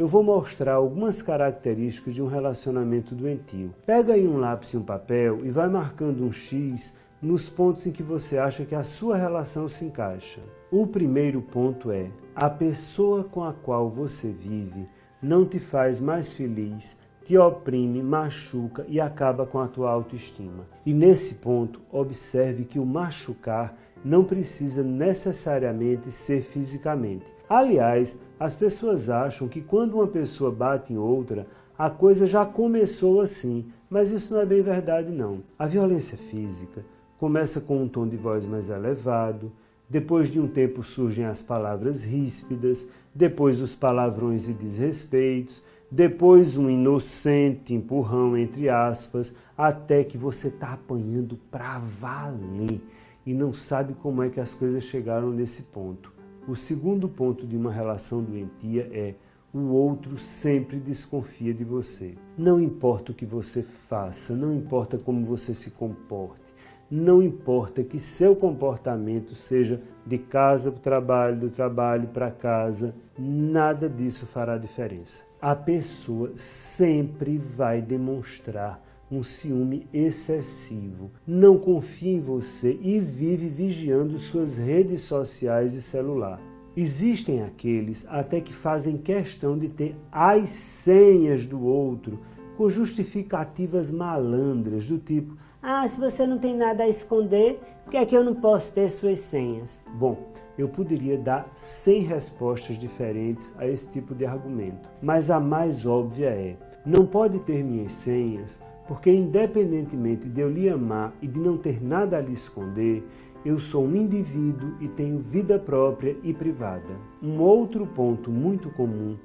eu vou mostrar algumas características de um relacionamento doentio. Pega aí um lápis e um papel e vai marcando um X nos pontos em que você acha que a sua relação se encaixa. O primeiro ponto é: a pessoa com a qual você vive não te faz mais feliz, te oprime, machuca e acaba com a tua autoestima. E nesse ponto, observe que o machucar não precisa necessariamente ser fisicamente. Aliás, as pessoas acham que quando uma pessoa bate em outra, a coisa já começou assim, mas isso não é bem verdade não. A violência física começa com um tom de voz mais elevado, depois de um tempo surgem as palavras ríspidas, depois os palavrões e desrespeitos, depois um inocente empurrão entre aspas, até que você está apanhando pra valer e não sabe como é que as coisas chegaram nesse ponto. O segundo ponto de uma relação doentia é: o outro sempre desconfia de você. Não importa o que você faça, não importa como você se comporte, não importa que seu comportamento seja de casa para o trabalho, do trabalho para casa, nada disso fará diferença. A pessoa sempre vai demonstrar um ciúme excessivo, não confia em você e vive vigiando suas redes sociais e celular. Existem aqueles até que fazem questão de ter as senhas do outro com justificativas malandras do tipo: ah, se você não tem nada a esconder, por que é que eu não posso ter suas senhas? Bom, eu poderia dar 100 respostas diferentes a esse tipo de argumento, mas a mais óbvia é: não pode ter minhas senhas, porque independentemente de eu lhe amar e de não ter nada a lhe esconder, eu sou um indivíduo e tenho vida própria e privada. Um outro ponto muito comum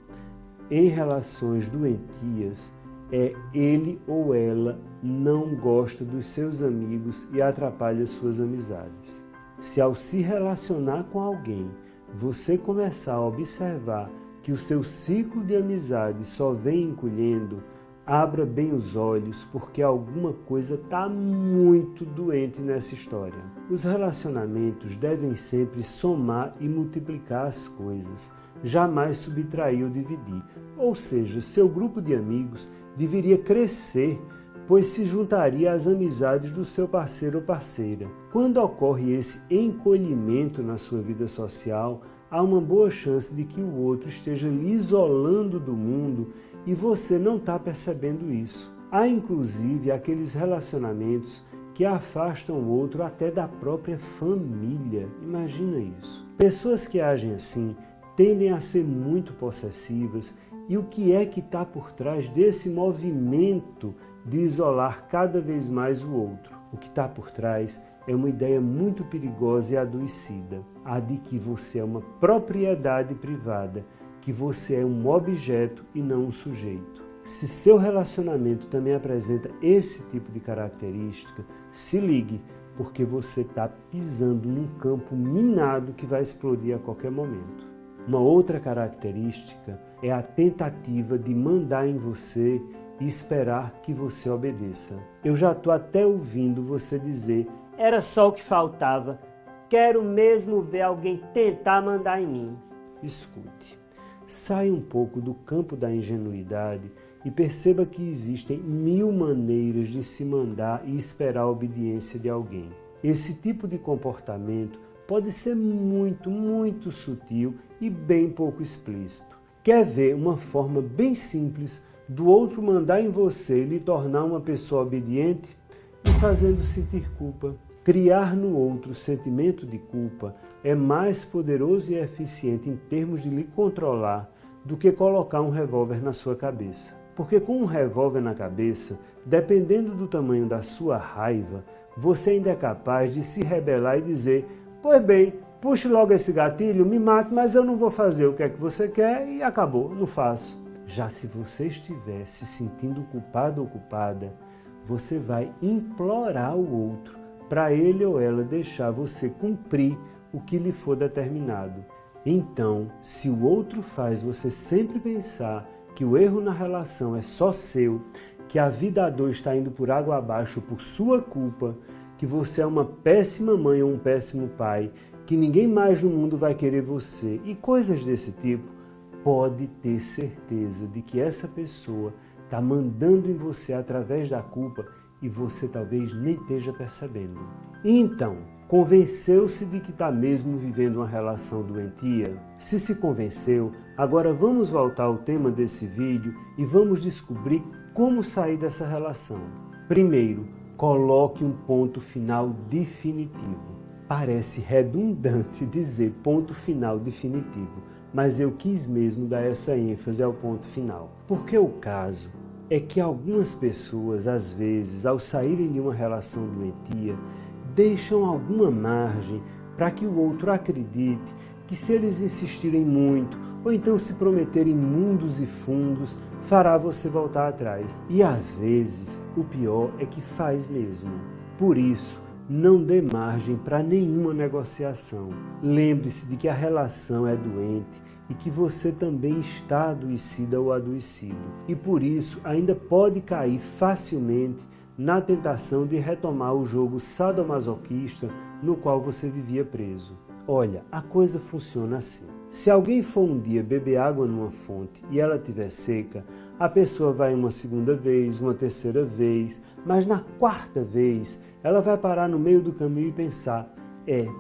em relações doentias é: ele ou ela não gosta dos seus amigos e atrapalha suas amizades. Se ao se relacionar com alguém, você começar a observar que o seu ciclo de amizade só vem encolhendo, abra bem os olhos, porque alguma coisa está muito doente nessa história. Os relacionamentos devem sempre somar e multiplicar as coisas, jamais subtrair ou dividir. Ou seja, seu grupo de amigos deveria crescer, pois se juntaria às amizades do seu parceiro ou parceira. Quando ocorre esse encolhimento na sua vida social, há uma boa chance de que o outro esteja lhe isolando do mundo e você não está percebendo isso. Há inclusive aqueles relacionamentos que afastam o outro até da própria família. Imagina isso. Pessoas que agem assim tendem a ser muito possessivas. E o que é que está por trás desse movimento de isolar cada vez mais o outro? O que está por trás é uma ideia muito perigosa e adoecida, a de que você é uma propriedade privada, que você é um objeto e não um sujeito. Se seu relacionamento também apresenta esse tipo de característica, se ligue, porque você está pisando num campo minado que vai explodir a qualquer momento. Uma outra característica é a tentativa de mandar em você e esperar que você obedeça. Eu já estou até ouvindo você dizer: era só o que faltava, quero mesmo ver alguém tentar mandar em mim. Escute, saia um pouco do campo da ingenuidade e perceba que existem 1000 maneiras de se mandar e esperar a obediência de alguém. Esse tipo de comportamento pode ser muito sutil e bem pouco explícito. Quer ver uma forma bem simples do outro mandar em você e lhe tornar uma pessoa obediente? E fazendo sentir culpa. Criar no outro o sentimento de culpa é mais poderoso e eficiente em termos de lhe controlar do que colocar um revólver na sua cabeça. Porque com um revólver na cabeça, dependendo do tamanho da sua raiva, você ainda é capaz de se rebelar e dizer: pois bem, puxe logo esse gatilho, me mate, mas eu não vou fazer o que é que você quer e acabou, não faço. Já se você estiver se sentindo culpado ou culpada, você vai implorar o outro para ele ou ela deixar você cumprir o que lhe for determinado. Então, se o outro faz você sempre pensar que o erro na relação é só seu, que a vida a dois está indo por água abaixo por sua culpa, que você é uma péssima mãe ou um péssimo pai, que ninguém mais no mundo vai querer você e coisas desse tipo, pode ter certeza de que essa pessoa está mandando em você através da culpa e você talvez nem esteja percebendo. Então, convenceu-se de que está mesmo vivendo uma relação doentia? Se convenceu, agora vamos voltar ao tema desse vídeo e vamos descobrir como sair dessa relação. Primeiro, coloque um ponto final definitivo. Parece redundante dizer ponto final definitivo, mas eu quis mesmo dar essa ênfase ao ponto final. Porque o caso é que algumas pessoas, às vezes, ao saírem de uma relação doentia, deixam alguma margem para que o outro acredite que se eles insistirem muito, ou então se prometerem mundos e fundos, fará você voltar atrás. E às vezes, o pior é que faz mesmo. Por isso, não dê margem para nenhuma negociação. Lembre-se de que a relação é doente e que você também está adoecida ou adoecido. E por isso ainda pode cair facilmente na tentação de retomar o jogo sadomasoquista no qual você vivia preso. Olha, a coisa funciona assim. Se alguém for um dia beber água numa fonte e ela estiver seca, a pessoa vai uma segunda vez, uma terceira vez, mas na quarta vez ela vai parar no meio do caminho e pensar: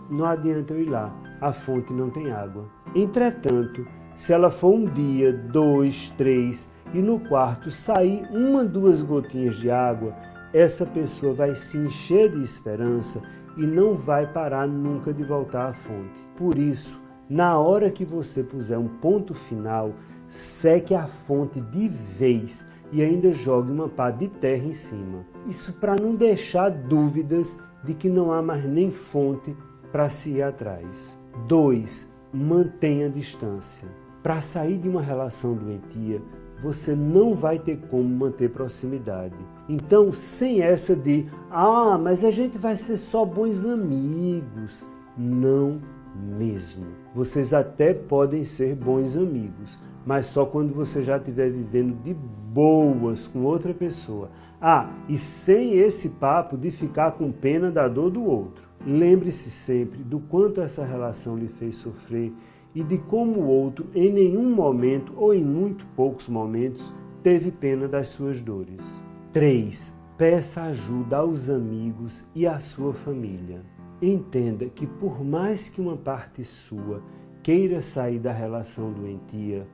não adianta eu ir lá, a fonte não tem água. Entretanto, se ela for um dia, 2, 3 e no quarto sair 1, 2 gotinhas de água, essa pessoa vai se encher de esperança e não vai parar nunca de voltar à fonte. Por isso, na hora que você puser um ponto final, seque a fonte de vez e ainda jogue uma pá de terra em cima. Isso para não deixar dúvidas de que não há mais nem fonte para se ir atrás. 2. Mantenha a distância. Para sair de uma relação doentia, você não vai ter como manter proximidade. Então, sem essa de, mas a gente vai ser só bons amigos. Não mesmo. Vocês até podem ser bons amigos, mas só quando você já estiver vivendo de boas com outra pessoa. E sem esse papo de ficar com pena da dor do outro. Lembre-se sempre do quanto essa relação lhe fez sofrer e de como o outro, em nenhum momento ou em muito poucos momentos, teve pena das suas dores. 3. Peça ajuda aos amigos e à sua família. Entenda que por mais que uma parte sua queira sair da relação doentia,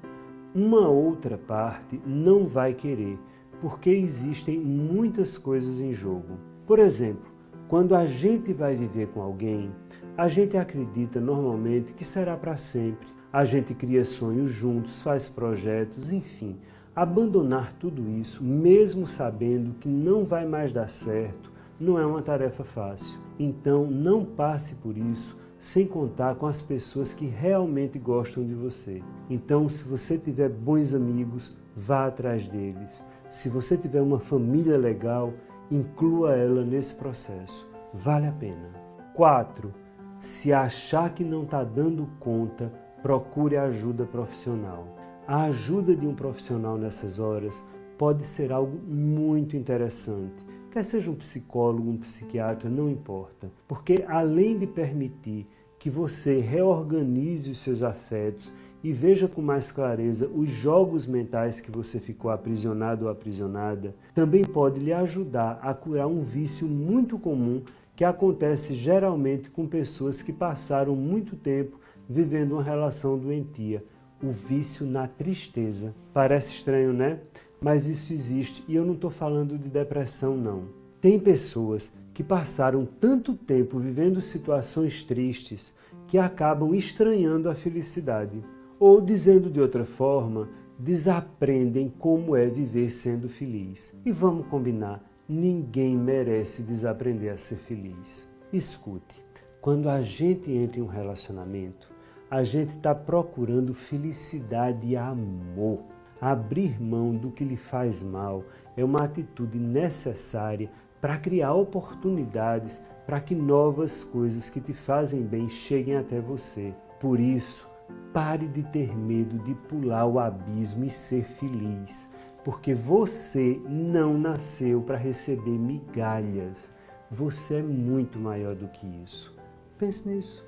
uma outra parte não vai querer, porque existem muitas coisas em jogo. Por exemplo, quando a gente vai viver com alguém, a gente acredita normalmente que será para sempre. A gente cria sonhos juntos, faz projetos, enfim. Abandonar tudo isso, mesmo sabendo que não vai mais dar certo, não é uma tarefa fácil. Então, não passe por isso sem contar com as pessoas que realmente gostam de você. Então, se você tiver bons amigos, vá atrás deles. Se você tiver uma família legal, inclua ela nesse processo. Vale a pena. 4. Se achar que não está dando conta, procure ajuda profissional. A ajuda de um profissional nessas horas pode ser algo muito interessante. Quer seja um psicólogo, um psiquiatra, não importa. Porque além de permitir que você reorganize os seus afetos e veja com mais clareza os jogos mentais que você ficou aprisionado ou aprisionada, também pode lhe ajudar a curar um vício muito comum que acontece geralmente com pessoas que passaram muito tempo vivendo uma relação doentia, o vício na tristeza. Parece estranho, né? Mas isso existe e eu não estou falando de depressão, não. Tem pessoas que passaram tanto tempo vivendo situações tristes que acabam estranhando a felicidade. Ou, dizendo de outra forma, desaprendem como é viver sendo feliz. E vamos combinar, ninguém merece desaprender a ser feliz. Escute, quando a gente entra em um relacionamento, a gente está procurando felicidade e amor. Abrir mão do que lhe faz mal é uma atitude necessária para criar oportunidades para que novas coisas que te fazem bem cheguem até você. Por isso, pare de ter medo de pular o abismo e ser feliz, porque você não nasceu para receber migalhas. Você é muito maior do que isso. Pense nisso.